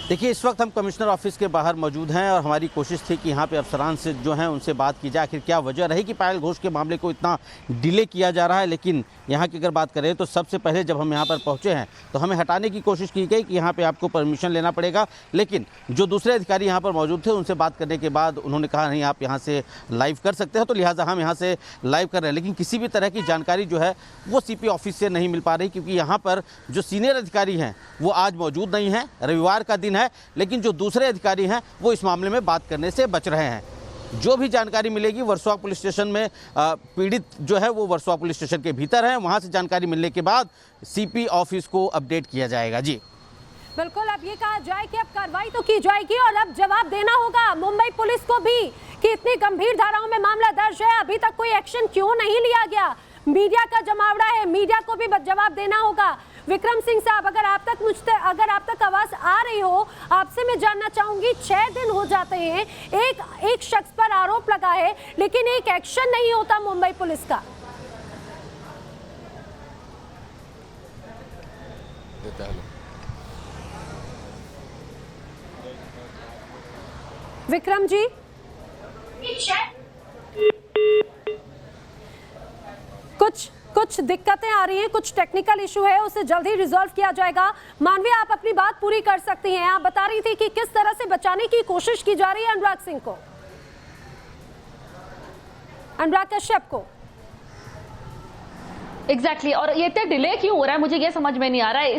देखिए, इस वक्त हम कमिश्नर ऑफिस के बाहर मौजूद हैं और हमारी कोशिश थी कि यहाँ पे अफसरान से जो हैं उनसे बात की जाए, आखिर क्या वजह रही कि पायल घोष के मामले को इतना डिले किया जा रहा है। लेकिन यहाँ की अगर बात करें तो सबसे पहले जब हम यहाँ पर पहुँचे हैं तो हमें हटाने की कोशिश की गई कि यहाँ पे आपको परमिशन लेना पड़ेगा, लेकिन जो दूसरे अधिकारी यहाँ पर मौजूद थे उनसे बात करने के बाद उन्होंने कहा नहीं, आप यहाँ से लाइव कर सकते हो, तो लिहाजा हम यहाँ से लाइव कर रहे हैं। लेकिन किसी भी तरह की जानकारी जो है वो CP ऑफिस से नहीं मिल पा रही, क्योंकि यहाँ पर जो सीनियर अधिकारी हैं वो आज मौजूद नहीं हैं, रविवार का दिन है, लेकिन जो दूसरे अधिकारी हैं वो इस मामले में बात करने से बच रहे हैं। जो भी जानकारी मिलेगी वर्सोवा पुलिस स्टेशन में, पीड़ित जो है वो वर्सोवा पुलिस स्टेशन के भीतर है, वहाँ से जानकारी मिलने के बाद CP ऑफिस को अपडेट किया जाएगा। जी बिल्कुल, अब ये कहा जाए कि अब कार्रवाई तो की जाएगी और अब जवाब देना होगा मुंबई पुलिस को भी कि इतनी गंभीर धाराओं में मामला दर्ज है, अभी तक कोई एक्शन क्यों नहीं लिया गया। मीडिया का जमावड़ा है, मीडिया को भी जवाब देना होगा। विक्रम सिंह साहब, अगर आप तक आवाज आ रही हो, आपसे मैं जानना चाहूंगी, 6 दिन हो जाते हैं, एक शख्स पर आरोप लगा है लेकिन एक एक्शन नहीं होता मुंबई पुलिस का। विक्रम जी, कुछ दिक्कतें आ रही हैं, कुछ टेक्निकल इशू है, उसे जल्द ही रिजॉल्व किया जाएगा। मानवी, आप अपनी बात पूरी कर सकती हैं। आप बता रही थी कि किस तरह से बचाने की कोशिश की जा रही है अनुराग सिंह को, अनुराग कश्यप को। एग्जैक्टली और ये इतना डिले क्यों हो रहा है, मुझे ये समझ में नहीं आ रहा है।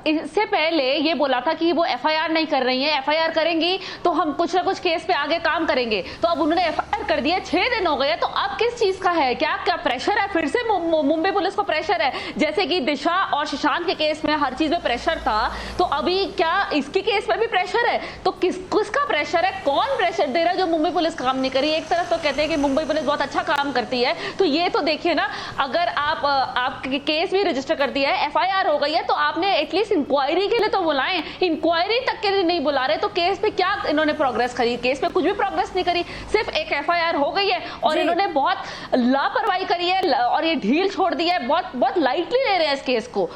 इससे पहले ये बोला था कि वो FIR नहीं कर रही है, FIR करेंगी तो हम कुछ ना कुछ केस पे आगे काम करेंगे, तो अब उन्होंने FIR कर दिया, 6 दिन हो गए, तो अब किस चीज का है, क्या प्रेशर है, फिर से मुंबई पुलिस को प्रेशर है? जैसे कि दिशा और सुशांत के केस में हर चीज में प्रेशर था, तो अभी क्या इसके केस में भी प्रेशर है? तो किसका प्रेशर है, कौन प्रेशर दे रहा है जो मुंबई पुलिस काम नहीं करी? एक तरफ तो कहते हैं कि मुंबई पुलिस बहुत अच्छा काम करती है, तो ये तो देखिए ना, अगर आपके केस भी रजिस्टर कर दिया है, FIR हो गई है, तो आपने एटलीस्ट इंक्वायरी के लिए तो बुलाएं, इंक्वायरी तक के लिए नहीं बुला रहे, तो केस पे क्या इन्होंने प्रोग्रेस करी? केस पे कुछ भी प्रोग्रेस नहीं करी, सिर्फ एक FIR हो गई है और इन्होंने बहुत लापरवाही करी है और ये ढील छोड़ दी है, बहुत लाइटली ले रहे हैं इस केस को।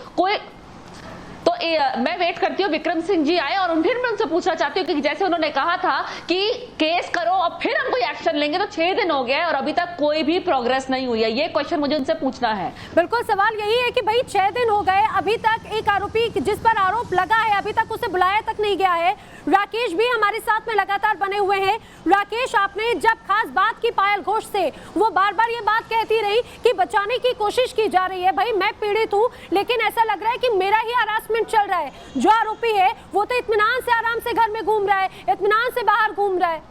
तो मैं वेट करती हूँ विक्रम सिंह जी आए और फिर मैं उनसे पूछना चाहती हूँ कि जैसे उन्होंने कहा था कि केस करो और फिर हम कोई एक्शन लेंगे, तो 6 दिन हो गए और अभी तक कोई भी प्रोग्रेस नहीं हुई है। ये क्वेश्चन मुझे उनसे पूछना है। बिल्कुल, सवाल यही है कि भाई 6 दिन हो गए, अभी तक एक आरोपी जिस पर आरोप लगा है अभी तक उसे बुलाया तक नहीं गया है। राकेश भी हमारे साथ में लगातार बने हुए हैं। राकेश, आपने जब खास बात की पायल घोष से, वो बार बार ये बात कहती रही कि बचाने की कोशिश की जा रही है। भाई मैं पीड़ित हूँ, लेकिन ऐसा लग रहा है कि मेरा ही हरासमेंट चल रहा है। जो आरोपी है वो तो इत्मीनान से आराम से घर में घूम रहा है, इत्मीनान से बाहर घूम रहा है।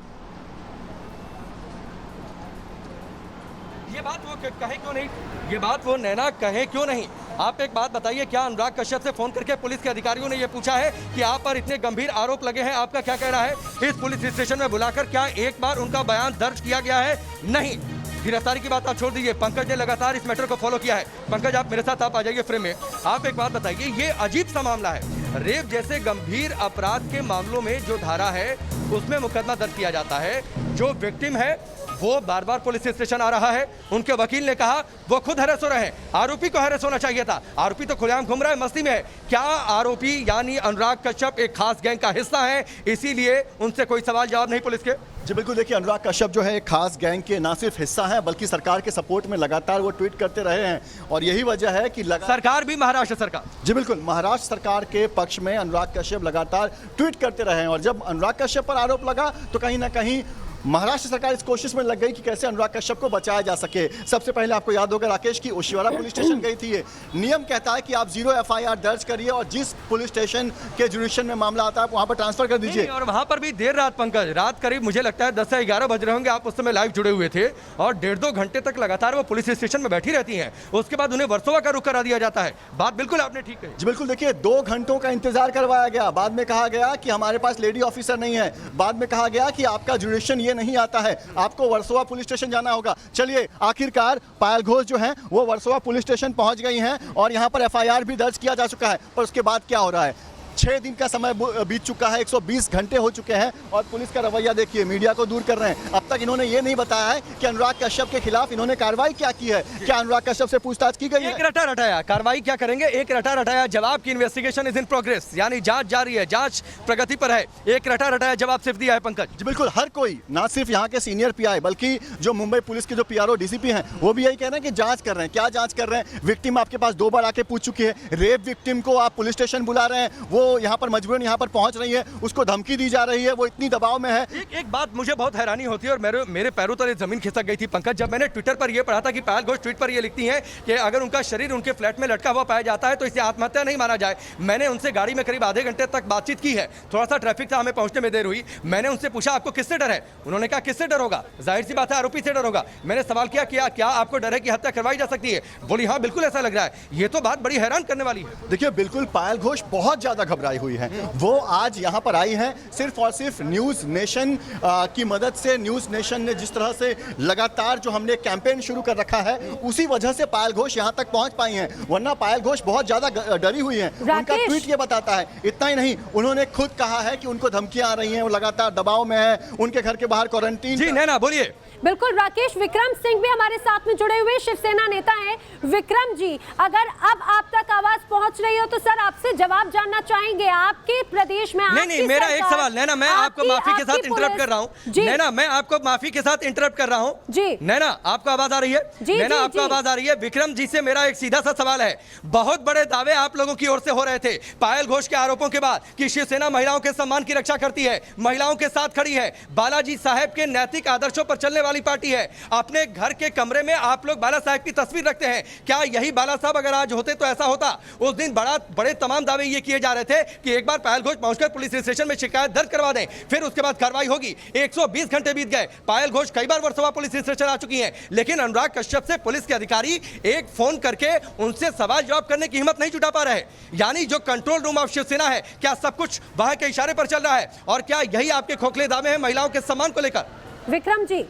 ये बात वो कहे क्यों नहीं, ये बात वो नैना कहे क्यों नहीं? आप एक बात बताइए, क्या अनुराग कश्यप से फोन करके पुलिस के अधिकारियों ने ये पूछा है कि आप पर इतने गंभीर आरोप लगे हैं, आपका क्या कहना है? इस पुलिस स्टेशन में बुलाकर क्या एक बार उनका बयान दर्ज किया गया है? नहीं। गिरफ्तारी की बात आप छोड़ दीजिए, पंकज ने लगातार इस मैटर को फॉलो किया है। पंकज, आप मेरे साथ आप आ जाइए फ्रेम में। आप एक बात बताइए, ये अजीब सा मामला है, रेप जैसे गंभीर अपराध के मामलों में जो धारा है उसमें मुकदमा दर्ज किया जाता है, जो विक्टिम है वो बार बार पुलिस स्टेशन आ रहा है, उनके वकील ने कहा वो खुद हैरेस हो रहे हैं, आरोपी को हैरेस होना चाहिए था, आरोपी तो खुलेआम घूम रहा है, मस्ती में है। क्या आरोपी यानी अनुराग कश्यप एक खास गैंग का हिस्सा है, इसीलिए उनसे कोई सवाल जवाब नहीं पुलिस के? जी बिल्कुल, देखिए अनुराग कश्यप जो है एक खास गैंग के ना सिर्फ हिस्सा है बल्कि सरकार के सपोर्ट में लगातार वो ट्वीट करते रहे हैं, और यही वजह है कि सरकार भी, महाराष्ट्र सरकार, जी बिल्कुल, महाराष्ट्र सरकार के पक्ष में अनुराग कश्यप लगातार ट्वीट करते रहे हैं। और जब अनुराग कश्यप पर आरोप लगा तो कहीं ना कहीं महाराष्ट्र सरकार इस कोशिश में लग गई कि कैसे अनुराग कश्यप को बचाया जा सके। सबसे पहले आपको याद होगा राकेश की ओशिवारा पुलिस स्टेशन गई थी। ये नियम कहता है कि आप 0 FIR दर्ज करिए और जिस पुलिस स्टेशन के जुरिडिक्शन में मामला आता है वहां पर ट्रांसफर कर दीजिए। और वहां पर भी देर रात, पंकज, रात करीब मुझे लगता है 10 से 11 बज रहे होंगे, आप उस समय लाइव जुड़े हुए थे, और 1.5-2 घंटे तक लगातार वो पुलिस स्टेशन में बैठी रहती हैं। उसके बाद उन्हें वर्सोवा का रुख करा दिया जाता है। बात बिल्कुल आपने ठीक कही। जी बिल्कुल, देखिए 2 घंटों का इंतजार करवाया गया, बाद में कहा गया कि हमारे पास लेडी ऑफिसर नहीं है, बाद में कहा गया कि आपका जुरिडिक्शन ये नहीं आता है, आपको वर्सोवा पुलिस स्टेशन जाना होगा। चलिए, आखिरकार पायल घोष जो हैं वो वर्सोवा पुलिस स्टेशन पहुंच गई हैं और यहां पर FIR भी दर्ज किया जा चुका है। पर उसके बाद क्या हो रहा है? 6 दिन का समय बीत चुका है, 120 घंटे हो चुके हैं और पुलिस का रवैया देखिए, मीडिया को दूर कर रहे हैं। अब तक इन्होंने ये नहीं बताया है कि अनुराग कश्यप के खिलाफ इन्होंने कार्रवाई क्या की है। क्या अनुराग कश्यप से पूछताछ की गई है? एक रटा रटाया कार्रवाई क्या करेंगे, एक रटा रटाया जवाब की इन्वेस्टिगेशन इज इन प्रोग्रेस, यानी जांच जारी है, जांच प्रगति पर है। एक रटा रटाया जवाब सिर्फ दिया है पंकज जी बिल्कुल, हर कोई ना सिर्फ यहाँ के सीनियर पीआई बल्कि जो मुंबई पुलिस के जो पीआरओ डीसीपी हैं वो भी यही कह रहे हैं कि जांच कर रहे हैं। क्या जांच कर रहे हैं? विक्टिम आपके पास 2 बार आके पूछ चुकी है, रेप विक्टिम को आप पुलिस स्टेशन बुला रहे हैं, वो यहाँ पर मजबूरन यहाँ पर पहुंच रही है, उसको धमकी दी जा रही है, वो इतनी दबाव में है। एक बात मुझे बहुत हैरानी होती है और मेरे पैरों तले जमीन खिसक गई थी पंकज, जब मैंने ट्विटर पर यह पढ़ा था कि पायल घोष ट्वीट पर यह लिखती हैं कि अगर उनका शरीर उनके फ्लैट में लटका हुआ पाया जाता है तो इसे आत्महत्या नहीं माना जाए। मैंने उनसे गाड़ी में करीब आधे घंटे तक बातचीत की है, थोड़ा सा ट्रैफिक था, हमें पहुंचने में देर हुई। मैंने उनसे पूछा आपको किससे डर है? उन्होंने कहा किससे डर होगा, जाहिर सी बात है आरोपी से डर होगा। मैंने सवाल किया क्या आपको डर है कि हत्या करवाई जा सकती है? बोली हाँ बिल्कुल ऐसा लग रहा है। ये तो बात बड़ी हैरान करने वाली है। देखिए बिल्कुल पायल घोष बहुत ज्यादा घबराई हुई है। वो आज यहाँ पर आई हैं सिर्फ और सिर्फ न्यूज नेशन की मदद से। न्यूज नेशन ने जिस तरह से लगातार जो हमने कैंपेन शुरू कर रखा है उसी वजह से पायल घोष यहाँ तक पहुंच पाई हैं, वरना पायल घोष बहुत ज्यादा डरी हुई हैं। उनका ट्वीट ये बताता है। इतना ही नहीं, उन्होंने खुद कहा है कि उनको धमकियां आ रही हैं, वो लगातार दबाव में है, उनके घर के बाहर क्वारंटीन। जी नैना बोलिए। बिल्कुल राकेश, विक्रम सिंह भी हमारे साथ में जुड़े हुए शिवसेना नेता हैं। विक्रम जी, अगर अब आप तक आवाज पहुंच रही हो तो सर आपसे जवाब जानना चाहेंगे। आपके प्रदेश में नहीं मेरा एक सवाल, नैना मैं आपको माफी के साथ इंटरप्ट कर रहा हूँ। नैना मैं आपको माफी के साथ इंटरप्ट कर रहा हूँ जी। नैना आपको आवाज आ रही है? नैना आपको आवाज आ रही है? विक्रम जी से मेरा एक सीधा सा सवाल है। बहुत बड़े दावे आप लोगों की ओर से हो रहे थे पायल घोष के आरोपों के बाद कि शिवसेना महिलाओं के सम्मान की रक्षा करती है, महिलाओं के साथ खड़ी है, बालाजी साहब के नैतिक आदर्शों पर चलने वाली पार्टी है। अपने घर के कमरे में आप लोग बाला साहब की तस्वीर रखते हैं। क्या यही बाला साहब अगर आज होते तो ऐसा होता? उस दिन बड़े तमाम दावे ये किए जा रहे थे कि एक बार पायल घोष पहुंचकर पुलिस स्टेशन में शिकायत दर्ज करवा दें, फिर उसके बाद कार्रवाई होगी। 120 घंटे बीत गए, पायल घोष कई बार वर्सोवा पुलिस स्टेशन आ चुकी हैं, लेकिन अनुराग कश्यप से पुलिस के अधिकारी एक फोन करके उनसे सवाल जवाब करने की हिम्मत नहीं जुटा पा रहे। यानी जो कंट्रोल रूम ऑफ शिवसेना है, क्या सब कुछ वहां के इशारे पर चल रहा है? और क्या यही आपके खोखले दावे हैं महिलाओं के सम्मान को लेकर? विक्रम जी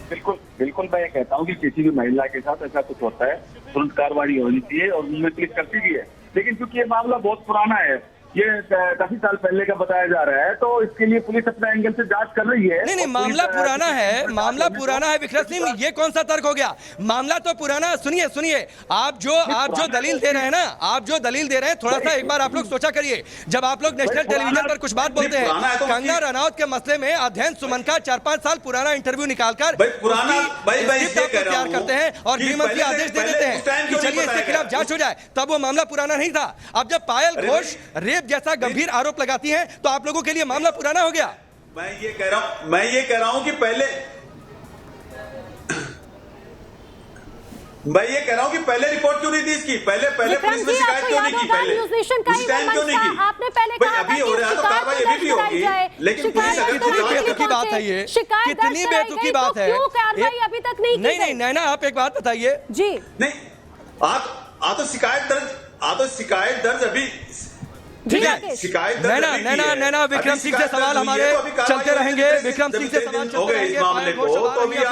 बिल्कुल मैं ये कहता हूँ कि किसी भी महिला के साथ ऐसा कुछ होता है तुरंत कार्रवाई होनी चाहिए और मुंबई पुलिस करती भी है। लेकिन क्योंकि ये मामला बहुत पुराना है, ये काफी साल पहले का बताया जा रहा है, तो इसके लिए पुलिस अपने एंगल से जांच कर रही है। नहीं मामला पुराना है, मामला पुराना है विक्रम सिंह, ये कौन सा तर्क हो गया? मामला तो पुराना। सुनिए आप जो दलील दे रहे हैं ना, आप जो दलील दे रहे हैं, थोड़ा सा एक बार आप लोग सोचा करिए। जब आप लोग नेशनल टेलीविजन पर कुछ बात बोलते हैं, कंगना रनौत के मसले में अध्ययन सुमन का 4-5 साल पुराना इंटरव्यू निकालकर तैयार करते हैं और गृहमंत्री आदेश दे देते हैं कि चलिए इसके खिलाफ जांच हो जाए, तब वो मामला पुराना नहीं था। अब जब पायल घोष रेप जैसा गंभीर आरोप लगाती हैं तो आप लोगों के लिए मामला पुराना हो गया। मैं ये कह रहा हूं कि पहले रिपोर्ट क्यों नहीं दी इसकी? पहले पुलिस में शिकायत क्यों नहीं की? पहले उस टाइम क्यों नहीं की? आपने पहले कहा अभी हो रहा है तो कार्रवाई अभी भी होगी, लेकिन पुलिस अगर कितनी बेतुकी बात है ये, कितनी बेतुकी बात है। कार्रवाई अभी तक नहीं नैना आप एक बात बताइए जी। नहीं तो शिकायत दर्ज अभी नैना विक्रम सिंह से सवाल हमारे चलते रहेंगे। विक्रम सिंह से सवाल चलते रहेंगे अपने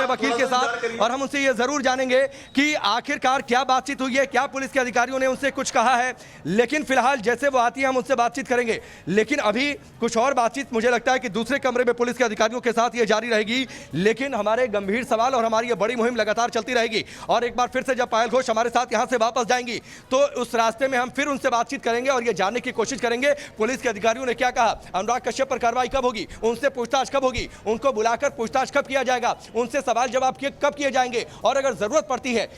वकील के साथ, और हम उनसे ये जरूर जानेंगे कि आखिरकार क्या बातचीत हुई है, क्या पुलिस के अधिकारियों ने उनसे कुछ कहा है। लेकिन फिलहाल जैसे वो आती है हम उनसे बातचीत करेंगे, लेकिन अभी कुछ और बातचीत मुझे लगता है कि दूसरे कमरे में पुलिस के अधिकारियों के साथ ये जारी रहेगी। लेकिन हमारे गंभीर सवाल और हमारी ये बड़ी मुहिम लगातार चलती रहेगी, और एक बार फिर से जब पायल घोष हमारे साथ यहाँ से वापस जाएंगी तो उस रास्ते में हम फिर उनसे बातचीत करेंगे और ये जानने की कोशिश करेंगे पुलिस के अधिकारियों ने क्या कहा, अनुराग कश्यप पर कार्रवाई कब होगी, उनसे पूछताछ कब होगी, उनको बुलाकर पूछताछ कब किया जाएगा, उनसे सवाल जवाब कब किए जाएंगे, और अगर जरूरत पड़ती है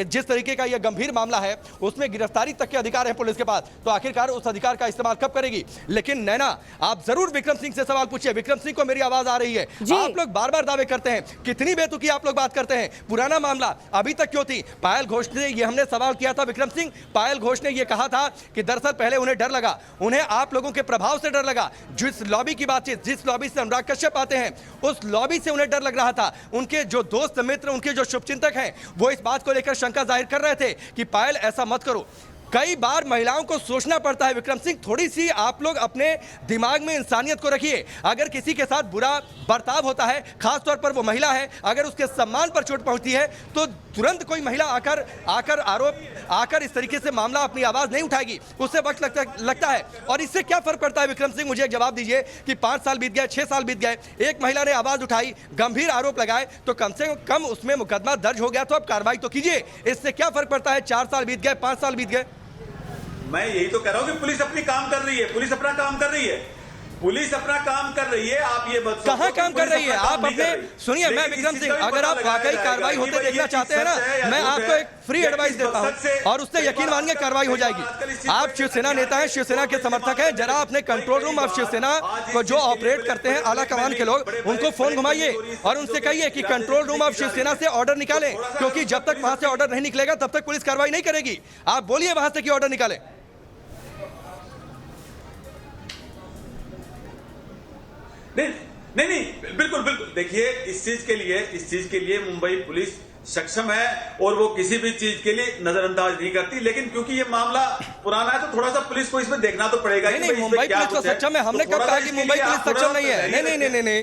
जिस तरीके का यह गंभीर मामला है उसमें गिरफ्तारी तक के अधिकार है पुलिस के पास, तो आखिरकार उस अधिकार का इस्तेमाल कब करेगी। लेकिन नैना आप जरूर विक्रम सिंह से सवाल पूछिए। विक्रम सिंह को मेरी आवाज आ रही है। आप लोग बार बार दावे करते हैं, कितनी बेतुकी आप लोग बात करते हैं। पुराना मामला अभी तक क्यों थी? पायल घोष ने ये हमने सवाल किया था विक्रम सिंह, पायल घोष ने ये कहा था कि दरअसल पहले उन्हें डर लगा, उन्हें आप लोगों के प्रभाव से डर लगा। जिस लॉबी की बातचीत, जिस लॉबी से अनुराग कश्यप आते हैं उस लॉबी से उन्हें डर लग रहा था। उनके जो दोस्त मित्र, उनके जो शुभचिंतक हैं वो इस बात को लेकर शंका जाहिर कर रहे थे कि पायल ऐसा मत करो। कई बार महिलाओं को सोचना पड़ता है। विक्रम सिंह, थोड़ी सी आप लोग अपने दिमाग में इंसानियत को रखिए। अगर किसी के साथ बुरा बर्ताव होता है, खासतौर पर वो महिला है, अगर उसके सम्मान पर चोट पहुंचती है तो तुरंत कोई महिला आकर इस तरीके से मामला अपनी आवाज नहीं उठाएगी, उससे वक्त लगता है। और इससे क्या फर्क पड़ता है विक्रम सिंह, मुझे एक जवाब दीजिए कि 5 साल बीत गए, 6 साल बीत गए, एक महिला ने आवाज उठाई, गंभीर आरोप लगाए, तो कम से कम उसमें मुकदमा दर्ज हो गया, तो अब कार्रवाई तो कीजिए। इससे क्या फर्क पड़ता है 4 साल बीत गए, 5 साल बीत गए? मैं यही तो कह रहा हूं कि पुलिस अपनी काम कर रही है, पुलिस अपना काम कर रही है, पुलिस अपना काम कर रही है। आप ये मत कहां काम कर रही है? आप अपने सुनिए, मैं विक्रम सिंह, अगर आप वाकई कार्रवाई होते देखना चाहते हैं ना, मैं आपको एक फ्री एडवाइस देता हूं और उससे यकीन मानिए कार्रवाई हो जाएगी। आप शिवसेना नेता हैं, शिवसेना के समर्थक हैं, जरा अपने कंट्रोल रूम ऑफ शिवसेना को जो ऑपरेट करते हैं आला कमान के लोग, उनको फोन घुमाइए और उनसे कहिए कि कंट्रोल रूम ऑफ शिवसेना से ऑर्डर निकालें, क्योंकि जब तक वहां से ऑर्डर नहीं निकलेगा तब तक पुलिस कार्रवाई नहीं करेगी। आप बोलिए वहां से कि ऑर्डर निकालें। नहीं, बिल्कुल देखिए, इस चीज के लिए मुंबई पुलिस सक्षम है और वो किसी भी चीज के लिए नजरअंदाज नहीं करती। लेकिन क्योंकि ये मामला पुराना है तो थोड़ा सा पुलिस को इसमें देखना तो पड़ेगा। नहीं, मुंबई पुलिस तो सक्षम है। हमने कब कहा कि मुंबई पुलिस सक्षम नहीं है? नहीं।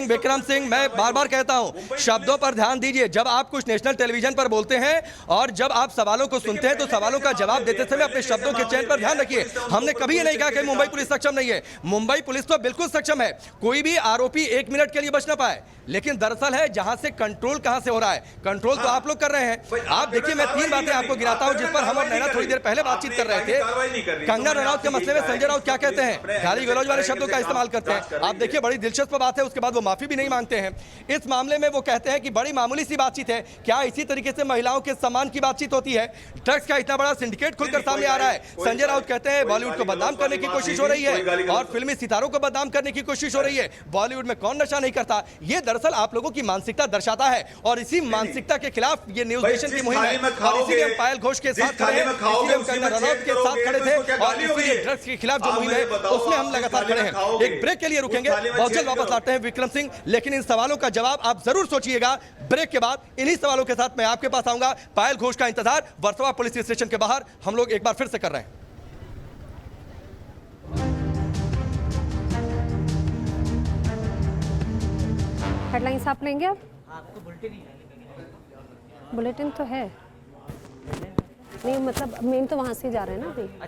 विक्रम सिंह, मैं बार बार कहता हूं, शब्दों पर ध्यान दीजिए। जब आप कुछ नेशनल टेलीविजन पर बोलते हैं और जब आप सवालों को सुनते हैं तो सवालों का जवाब देते समय अपने शब्दों के चयन पर ध्यान रखिए। हमने कभी ये नहीं कहा कि मुंबई पुलिस सक्षम नहीं है। मुंबई पुलिस तो बिल्कुल सक्षम है। कोई भी आरोपी 1 मिनट के लिए बच ना पाए, लेकिन दरअसल है जहां से कंट्रोल कहां से हो रहा है, कंट्रोल तो आप लोग कर रहे हैं। आप देखिए, मैं 3 बातें आपको गिनाता हूं जिस पर हम और नैना थोड़ी देर पहले बातचीत कर रहे थे। कंगना रनौत के मसले में संजय राउत क्या कहते हैं? गाली गलौज वाले शब्दों का इस्तेमाल करते हैं। आप देखिए, बड़ी दिलचस्प बात है, उसके बाद वो माफी भी नहीं मांगते हैं। इस मामले में वो कहते हैं कि बड़ी मामूली सी बातचीत है, क्या इसी तरीके से महिलाओं के सम्मान की बातचीत होती है? ड्रग्स का इतना बड़ा सिंडिकेट खुलकर सामने आ रहा है। संजय राउत कहते हैं बॉलीवुड को बदनाम करने की कोशिश हो रही है और फिल्मी सितारों को बदनाम करने की कोशिश हो रही है। बॉलीवुड में कौन नशा नहीं करता? ये दरअसल आप लोगों की मानसिकता दर्शाता है और इसी मानसिकता के खिलाफ ये न्यूज नेशन की मुहिम है। और इसीलिए हम पायल घोष के साथ खड़े हैं, इसीलिए हम कंगना रनौत के साथ खड़े थे और इसीलिए ड्रग्स के खिलाफ जो मुहिम है उसमें हम लगातार खड़े हैं। एक ब्रेक के लिए रुकेंगे, बहुत जल्द वापस आते हैं विक्रम सिंह, लेकिन इन सवालों का जवाब आप जरूर सोचिएगा। ब्रेक के बाद इन्हीं सवालों के साथ मैं आपके पास आऊंगा। पायल घोष का इंतजार वर्सोवा पुलिस स्टेशन के बाहर हम लोग एक बार फिर से कर रहे हैं। हेडलाइंस आप लेंगे अब? बुलेटिन तो है नहीं, मतलब मेन तो वहां से जा रहे हैं ना अभी।